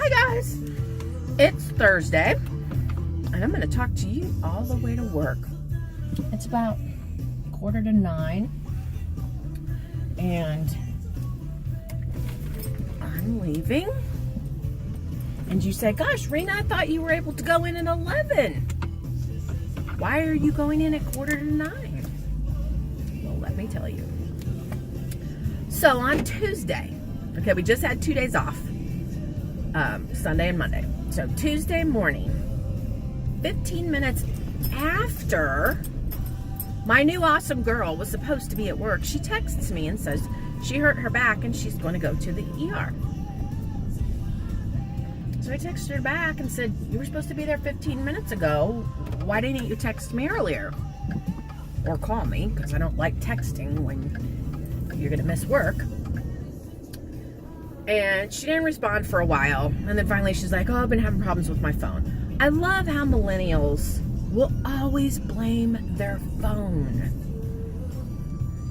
Hi guys, it's Thursday and I'm going to talk to you all the way to work. It's about 8:45 and I'm leaving. And you say, gosh, Rena, I thought you were able to go in at 11. Why are you going in at 8:45? Well, let me tell you. So on Tuesday, okay, we just had 2 days off, Sunday and Monday. So Tuesday morning, 15 minutes after my new awesome girl was supposed to be at work, she texts me and says she hurt her back and she's going to go to the ER. So I texted her back and said, you were supposed to be there 15 minutes ago. Why didn't you text me earlier? Or call me, because I don't like texting when you're going to miss work. And she didn't respond for a while. And then finally she's like, oh, I've been having problems with my phone. I love how millennials will always blame their phone.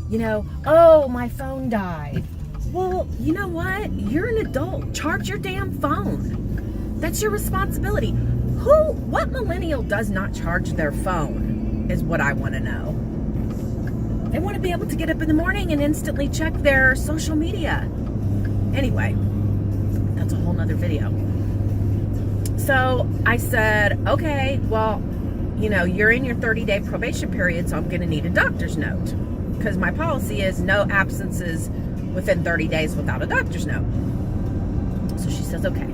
You know, oh, my phone died. Well, you know what? You're an adult. Charge your damn phone. That's your responsibility. What millennial does not charge their phone is what I want to know. They want to be able to get up in the morning and instantly check their social media. Anyway, that's a whole nother video. So I said, okay, well, you know, you're in your 30-day probation period, so I'm going to need a doctor's note. Because my policy is no absences within 30 days without a doctor's note. So she says, okay.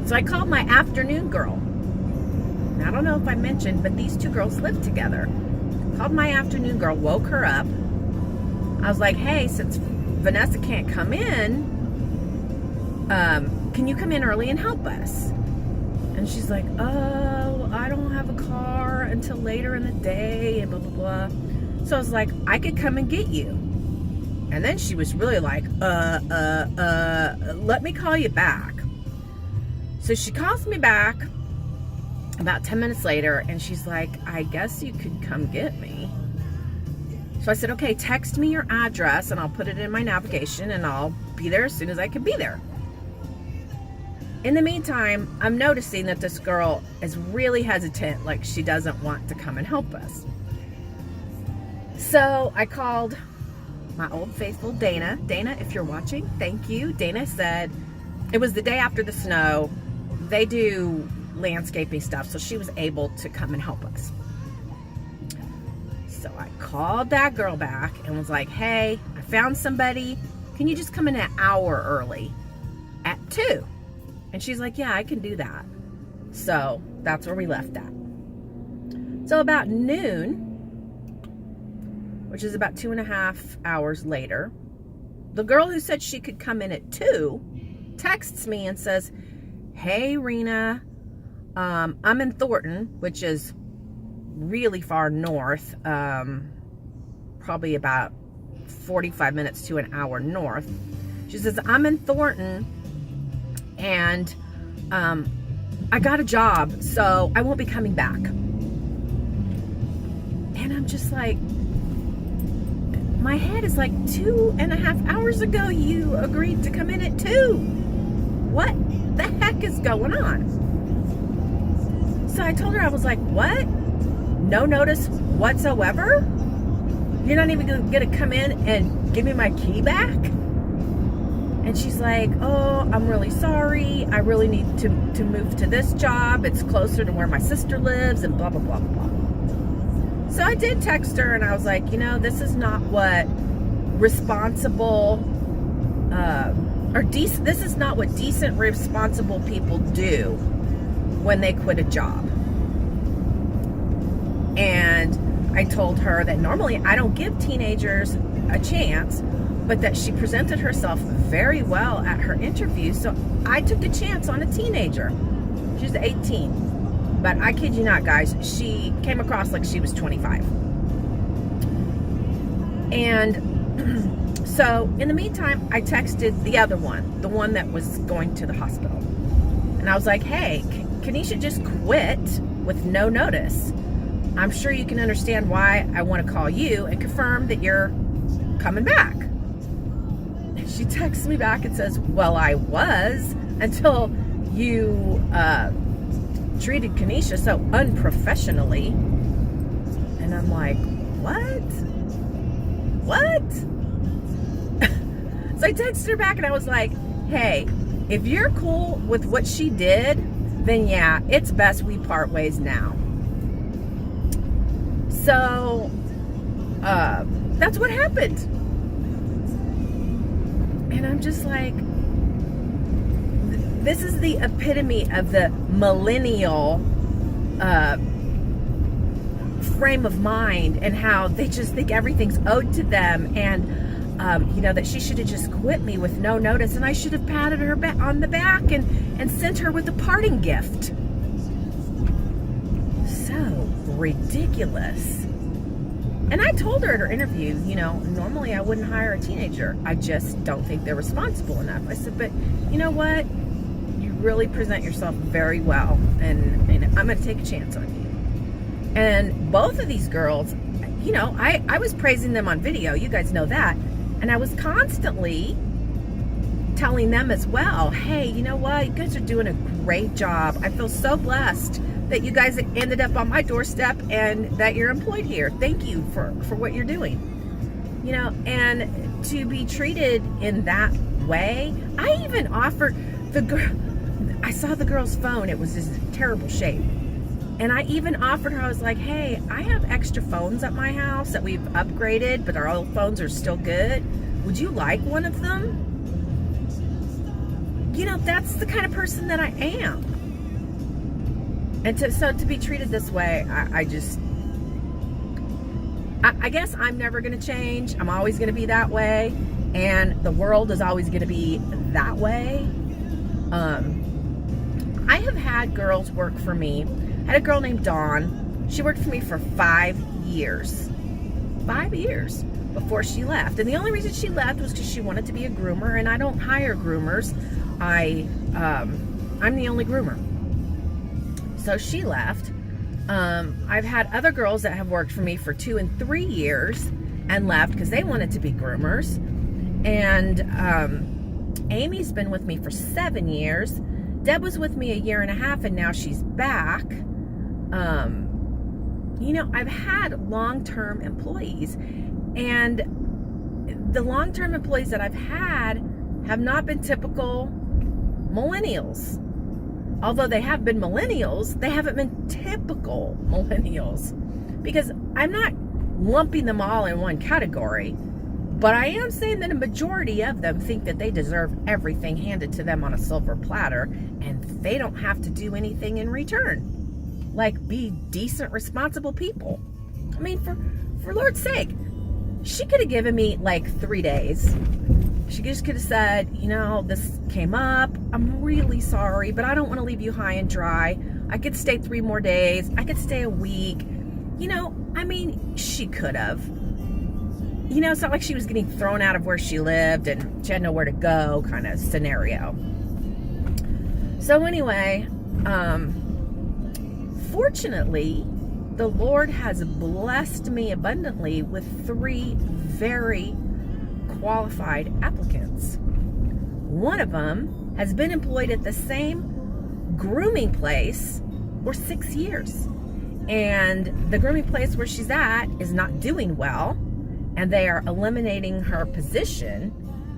So I called my afternoon girl. Now, I don't know if I mentioned, but these two girls live together. Called my afternoon girl, woke her up. I was like, hey, since Vanessa can't come in, can you come in early and help us? And she's like, oh, I don't have a car until later in the day, and blah, blah, blah. So I was like, I could come and get you. And then she was really like, let me call you back. So she calls me back about 10 minutes later, and she's like, I guess you could come get me. So I said, okay, text me your address and I'll put it in my navigation and I'll be there as soon as I can be there. In the meantime, I'm noticing that this girl is really hesitant, like she doesn't want to come and help us. So I called my old faithful Dana. Dana, if you're watching, thank you. Dana said it was the day after the snow. They do landscaping stuff, so she was able to come and help us. So I called that girl back and was like, hey, I found somebody. Can you just come in an hour early at 2? And she's like, yeah, I can do that. So that's where we left at. So about noon, which is about 2.5 hours later, the girl who said she could come in at 2 texts me and says, hey, Rena, I'm in Thornton, which is really far north, probably about 45 minutes to an hour north. She says, I'm in Thornton and I got a job, so I won't be coming back. And I'm just like, my head is like, 2.5 hours ago you agreed to come in at 2. What the heck is going on? So I told her, I was like, what? No notice whatsoever? You're not even going to come in and give me my key back? And she's like, oh, I'm really sorry. I really need to move to this job. It's closer to where my sister lives and blah, blah, blah, blah. So I did text her and I was like, you know, this is not what responsible, this is not what decent, responsible people do when they quit a job. And I told her that normally I don't give teenagers a chance, but that she presented herself very well at her interview, so I took a chance on a teenager. She's 18, but I kid you not, guys, she came across like she was 25. And so in the meantime, I texted the other one, the one that was going to the hospital. And I was like, hey, Kanisha just quit with no notice. I'm sure you can understand why I want to call you and confirm that you're coming back. And she texts me back and says, well, I was, until you treated Kanisha so unprofessionally. And I'm like, what? So I texted her back and I was like, hey, if you're cool with what she did, then yeah, it's best we part ways now. So that's what happened. And I'm just like, this is the epitome of the millennial frame of mind, and how they just think everything's owed to them, and that she should have just quit me with no notice, and I should have patted her on the back and sent her with a parting gift. So ridiculous. And I told her at her interview, normally I wouldn't hire a teenager. I just don't think they're responsible enough. I said, but you know what? You really present yourself very well, and I'm going to take a chance on you. And both of these girls, I was praising them on video. You guys know that. And I was constantly telling them as well, hey, you know what? You guys are doing a great job. I feel so blessed that you guys ended up on my doorstep and that you're employed here. Thank you for what you're doing. And to be treated in that way, I even offered I saw the girl's phone. It was just in terrible shape. And I even offered her, I was like, hey, I have extra phones at my house that we've upgraded, but our old phones are still good. Would you like one of them? That's the kind of person that I am. And to be treated this way, I guess I'm never going to change. I'm always going to be that way. And the world is always going to be that way. I have had girls work for me. I had a girl named Dawn. She worked for me for 5 years. 5 years before she left. And the only reason she left was because she wanted to be a groomer, and I don't hire groomers. I'm the only groomer. So she left. I've had other girls that have worked for me for 2 and 3 years and left because they wanted to be groomers. And Amy's been with me for 7 years. Deb was with me 1.5 years, and now she's back. I've had long-term employees, and the long-term employees that I've had have not been typical millennials. Although they have been millennials, they haven't been typical millennials, because I'm not lumping them all in one category, but I am saying that a majority of them think that they deserve everything handed to them on a silver platter, and they don't have to do anything in return. Like, be decent, responsible people. I mean, for Lord's sake, she could have given me like 3 days. She just could have said, this came up. I'm really sorry, but I don't want to leave you high and dry. I could stay 3 more days. I could stay a week. She could have. It's not like she was getting thrown out of where she lived and she had nowhere to go kind of scenario. So anyway, fortunately, the Lord has blessed me abundantly with 3 very qualified applicants. One of them has been employed at the same grooming place for 6 years. And the grooming place where she's at is not doing well, and they are eliminating her position,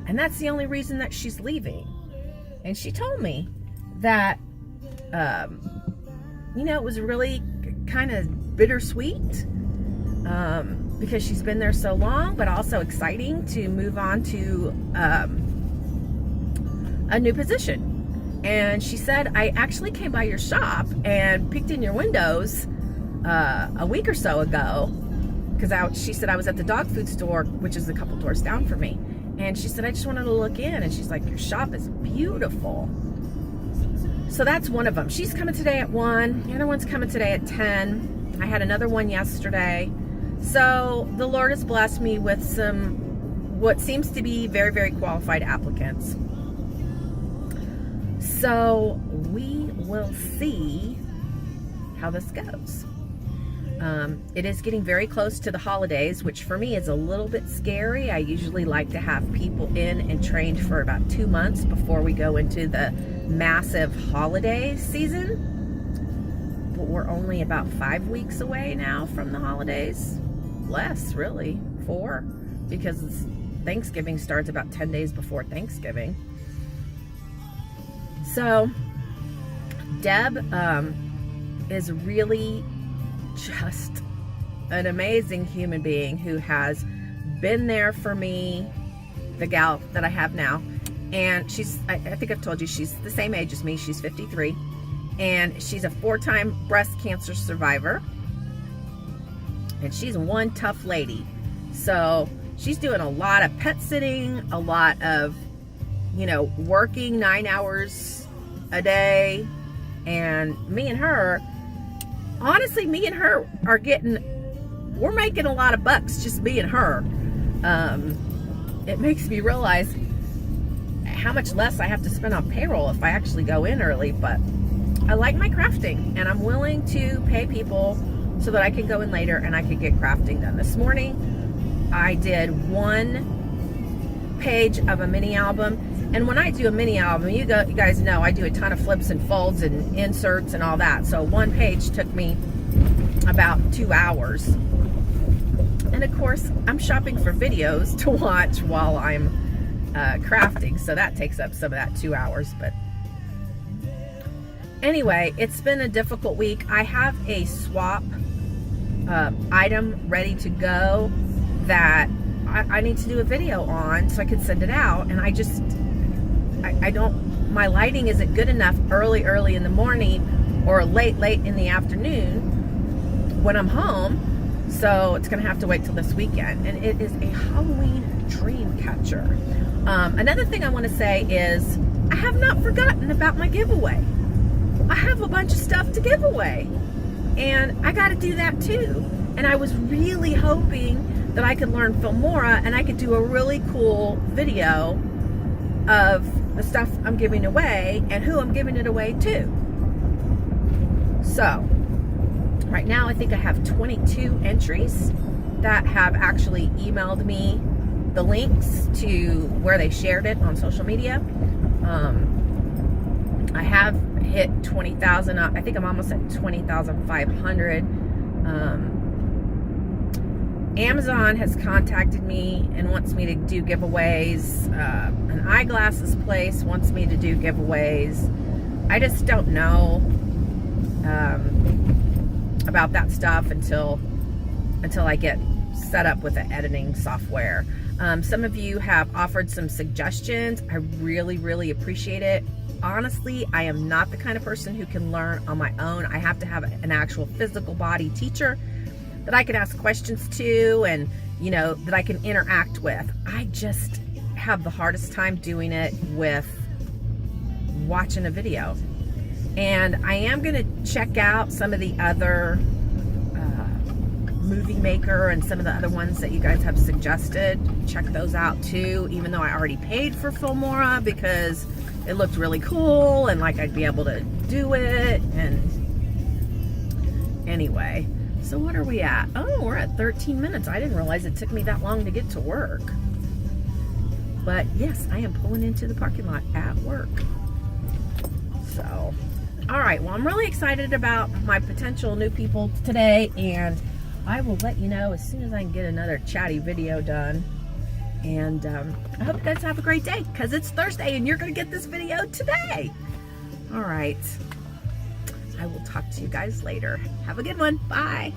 and that's the only reason that she's leaving. And she told me that it was really kind of bittersweet, because she's been there so long, but also exciting to move on to a new position. And she said, I actually came by your shop and peeked in your windows a week or so ago, because she said I was at the dog food store, which is a couple doors down from me. And she said, I just wanted to look in. And she's like, your shop is beautiful. So that's one of them. She's coming today at 1. The other one's coming today at 10. I had another one yesterday. So the Lord has blessed me with some, what seems to be very, very qualified applicants. So we will see how this goes. It is getting very close to the holidays, which for me is a little bit scary. I usually like to have people in and trained for about 2 months before we go into the massive holiday season. But we're only about 5 weeks away now from the holidays. Less, really, 4, because Thanksgiving starts about 10 days before Thanksgiving. So Deb is really just an amazing human being who has been there for me, the gal that I have now. And she's, I think I've told you, she's the same age as me. She's 53. And she's a 4-time breast cancer survivor. And she's one tough lady. So she's doing a lot of pet sitting, a lot of, you know, working 9 hours a day. And me and her, honestly, me and her are we're making a lot of bucks, just me and her. It makes me realize how much less I have to spend on payroll if I actually go in early. But I like my crafting, and I'm willing to pay people so that I can go in later and I can get crafting done. This morning, I did 1 page of a mini album. And when I do a mini album, you guys know I do a ton of flips and folds and inserts and all that. So 1 page took me about 2 hours. And of course, I'm shopping for videos to watch while I'm crafting. So that takes up some of that 2 hours. But anyway, it's been a difficult week. I have a swap item ready to go that I need to do a video on so I can send it out. And I don't, my lighting isn't good enough early in the morning or late in the afternoon when I'm home. So it's going to have to wait till this weekend. And it is a Halloween dream catcher. Another thing I want to say is I have not forgotten about my giveaway. I have a bunch of stuff to give away. And I got to do that too. And I was really hoping that I could learn Filmora and I could do a really cool video of the stuff I'm giving away and who I'm giving it away to. So right now I think I have 22 entries that have actually emailed me the links to where they shared it on social media. I have hit 20,000. I think I'm almost at 20,500. Amazon has contacted me and wants me to do giveaways. An eyeglasses place wants me to do giveaways. I just don't know about that stuff until I get set up with the editing software. Some of you have offered some suggestions. I really appreciate it. Honestly, I am not the kind of person who can learn on my own. I have to have an actual physical body teacher that I can ask questions to and, you know, that I can interact with. I just have the hardest time doing it with watching a video. And I am going to check out some of the other Movie Maker and some of the other ones that you guys have suggested. Check those out too, even though I already paid for Filmora because it looked really cool and like I'd be able to do it. And anyway, so what are we at? Oh, we're at 13 minutes. I didn't realize it took me that long to get to work. But yes, I am pulling into the parking lot at work. So, all right, well, I'm really excited about my potential new people today, and I will let you know as soon as I can get another chatty video done. And I hope you guys have a great day because it's Thursday and you're going to get this video today. All right. I will talk to you guys later. Have a good one. Bye.